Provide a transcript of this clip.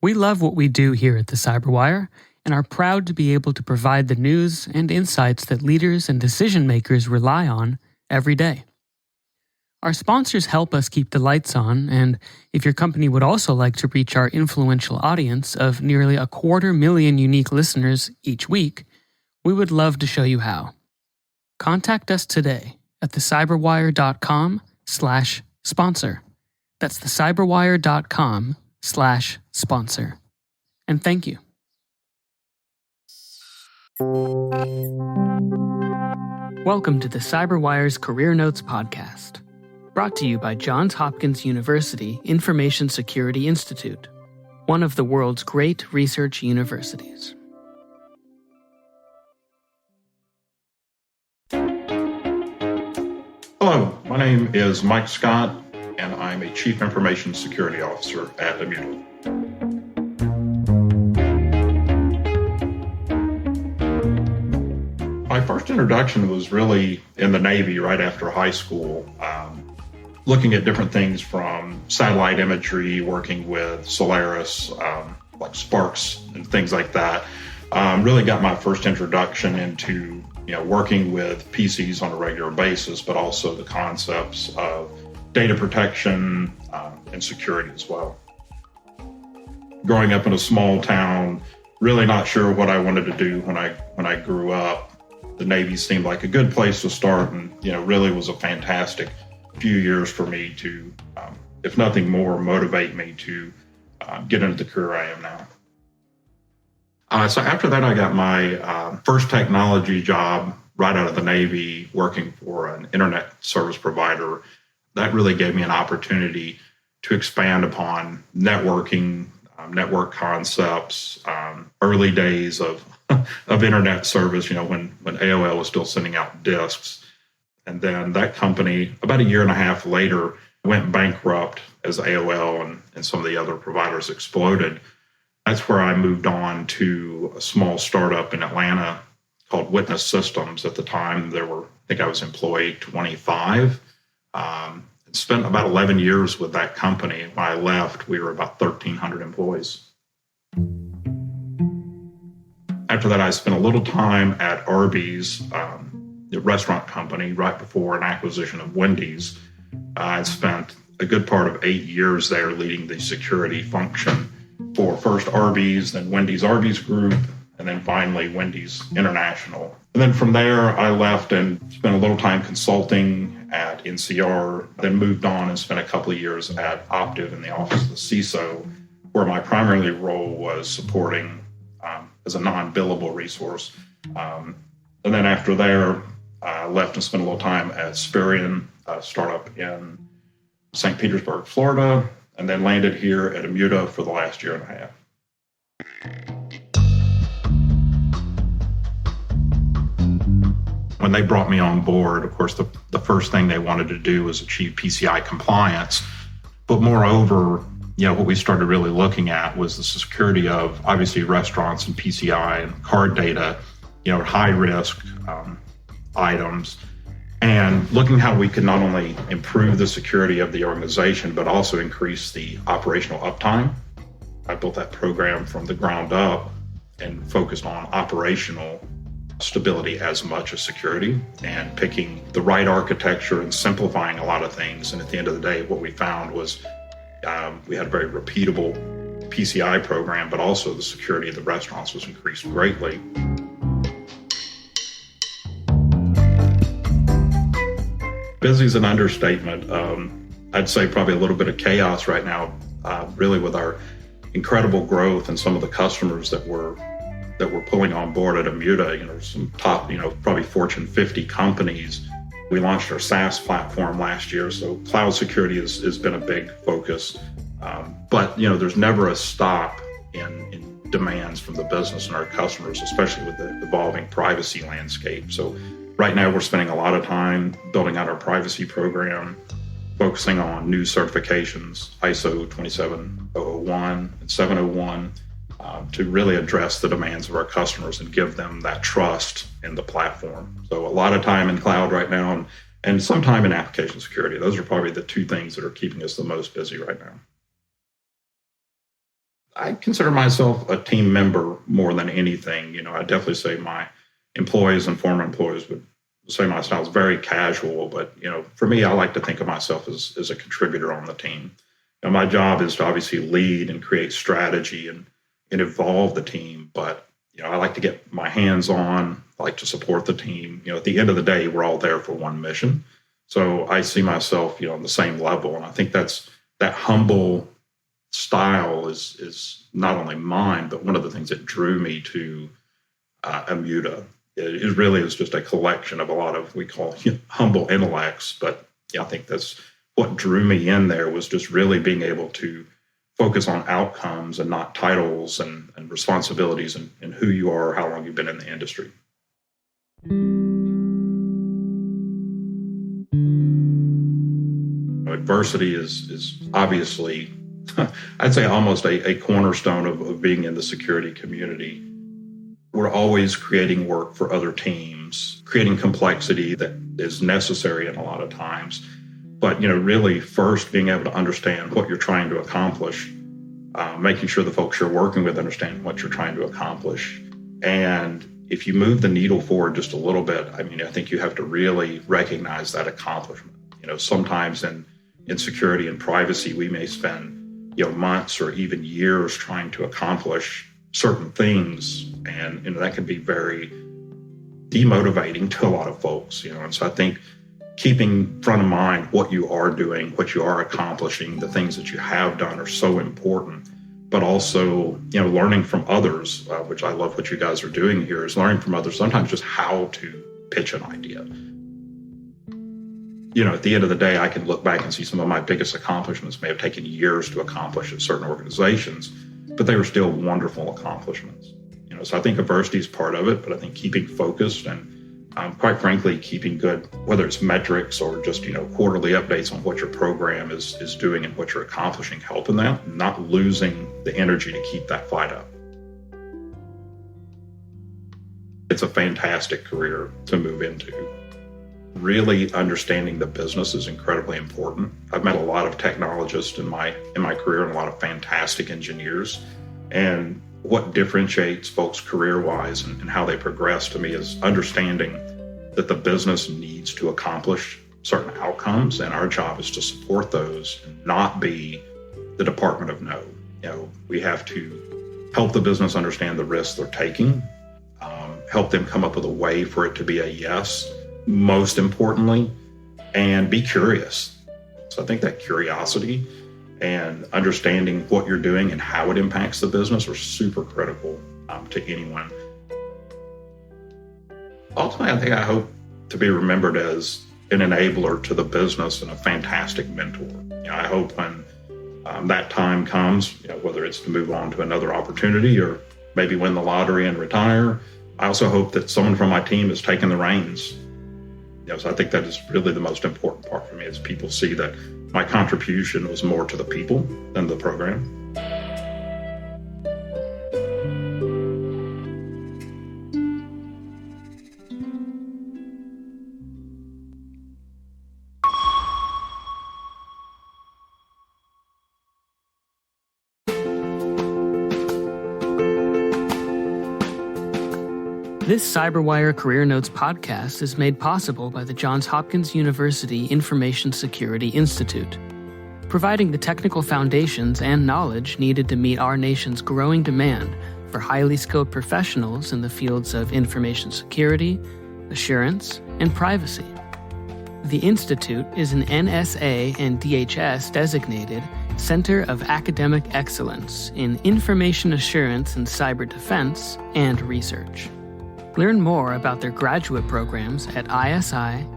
We love what we do here at the Cyberwire and are proud to be able to provide the news and insights that leaders and decision makers rely on every day. Our sponsors help us keep the lights on, and if your company would also like to reach our influential audience of nearly 250,000 unique listeners each week, we would love to show you how. Contact us today at thecyberwire.com/sponsor. That's thecyberwire.com/sponsor. And thank you. Welcome to the Cyberwire's Career Notes podcast, brought to you by Johns Hopkins University Information Security Institute, one of the world's great research universities. Hello, my name is Mike Scott, and I'm a Chief Information Security Officer at Immuta. My first introduction was really in the Navy right after high school, looking at different things from satellite imagery, working with Solaris, like Sparks and things like that. Really got my first introduction into working with PCs on a regular basis, but also the concepts of data protection and security as well. Growing up in a small town, really not sure what I wanted to do when I grew up. The Navy seemed like a good place to start, and really was a fantastic few years for me to, if nothing more, motivate me to get into the career I am now. So after that, I got my first technology job right out of the Navy, working for an internet service provider. That really gave me an opportunity to expand upon networking, network concepts, early days of internet service, when AOL was still sending out disks. And then that company, about a year and a half later, went bankrupt as AOL and some of the other providers exploded. That's where I moved on to a small startup in Atlanta called Witness Systems. At the time, I think I was employee 25. And spent about 11 years with that company. When I left, we were about 1,300 employees. After that, I spent a little time at Arby's, the restaurant company, right before an acquisition of Wendy's. I spent a good part of 8 years there leading the security function for first Arby's, then Wendy's Arby's Group, and then finally Wendy's International. And then from there, I left and spent a little time consulting at NCR, then moved on and spent a couple of years at Optiv in the office of the CISO, where my primary role was supporting as a non-billable resource. And then after there, I left and spent a little time at Spirion, a startup in St. Petersburg, Florida, and then landed here at Immuta for the last year and a half. When they brought me on board, of course, the first thing they wanted to do was achieve PCI compliance. But moreover, what we started really looking at was the security of, obviously, restaurants and PCI and card data, high-risk items, and looking how we could not only improve the security of the organization, but also increase the operational uptime. I built that program from the ground up and focused on operational stability as much as security, and picking the right architecture and simplifying a lot of things. And at the end of the day, what we found was we had a very repeatable PCI program, but also the security of the restaurants was increased greatly. Busy is an understatement. I'd say probably a little bit of chaos right now, really with our incredible growth and some of the customers that we're pulling on board at Immuta, some top, probably Fortune 50 companies. We launched our SaaS platform last year, so cloud security has been a big focus. But, there's never a stop in demands from the business and our customers, especially with the evolving privacy landscape. So right now we're spending a lot of time building out our privacy program, focusing on new certifications, ISO 27001 and 701, to really address the demands of our customers and give them that trust in the platform. So a lot of time in cloud right now and some time in application security. Those are probably the two things that are keeping us the most busy right now. I consider myself a team member more than anything. I definitely say my employees and former employees would say my style is very casual, but for me, I like to think of myself as a contributor on the team. My job is to obviously lead and create strategy and evolve the team, but I like to get my hands on, I like to support the team. At the end of the day, we're all there for one mission. So I see myself, on the same level. And I think that humble style is not only mine, but one of the things that drew me to Immuta. It really is just a collection of a lot of, we call humble intellects. But I think that's what drew me in there, was just really being able to focus on outcomes and not titles and responsibilities and who you are, how long you've been in the industry. Adversity is obviously, I'd say, almost a cornerstone of being in the security community. We're always creating work for other teams, creating complexity that is necessary in a lot of times. But, really first being able to understand what you're trying to accomplish, making sure the folks you're working with understand what you're trying to accomplish. And if you move the needle forward just a little bit, I think you have to really recognize that accomplishment. Sometimes in security and privacy, we may spend, months or even years trying to accomplish certain things. And, that can be very demotivating to a lot of folks, And so I think keeping front of mind what you are doing, what you are accomplishing, the things that you have done are so important. But also, learning from others, which I love what you guys are doing here, is learning from others, sometimes just how to pitch an idea. At the end of the day, I can look back and see some of my biggest accomplishments may have taken years to accomplish at certain organizations, but they were still wonderful accomplishments. So I think adversity is part of it, but I think keeping focused and quite frankly, keeping good, whether it's metrics or just, quarterly updates on what your program is doing and what you're accomplishing, helping that, not losing the energy to keep that fight up. It's a fantastic career to move into. Really understanding the business is incredibly important. I've met a lot of technologists in my career and a lot of fantastic engineers. And what differentiates folks career-wise and how they progress to me is understanding that the business needs to accomplish certain outcomes, and our job is to support those and not be the department of no. We have to help the business understand the risks they're taking, help them come up with a way for it to be a yes, most importantly, and be curious. So I think that curiosity and understanding what you're doing and how it impacts the business are super critical to anyone. Ultimately, I hope to be remembered as an enabler to the business and a fantastic mentor. I hope when that time comes, whether it's to move on to another opportunity or maybe win the lottery and retire, I also hope that someone from my team has taken the reins. So I think that is really the most important part for me, is people see that my contribution was more to the people than the program. This CyberWire Career Notes podcast is made possible by the Johns Hopkins University Information Security Institute, providing the technical foundations and knowledge needed to meet our nation's growing demand for highly skilled professionals in the fields of information security, assurance, and privacy. The Institute is an NSA and DHS designated Center of Academic Excellence in Information Assurance and Cyber Defense and Research. Learn more about their graduate programs at isi.jhu.edu.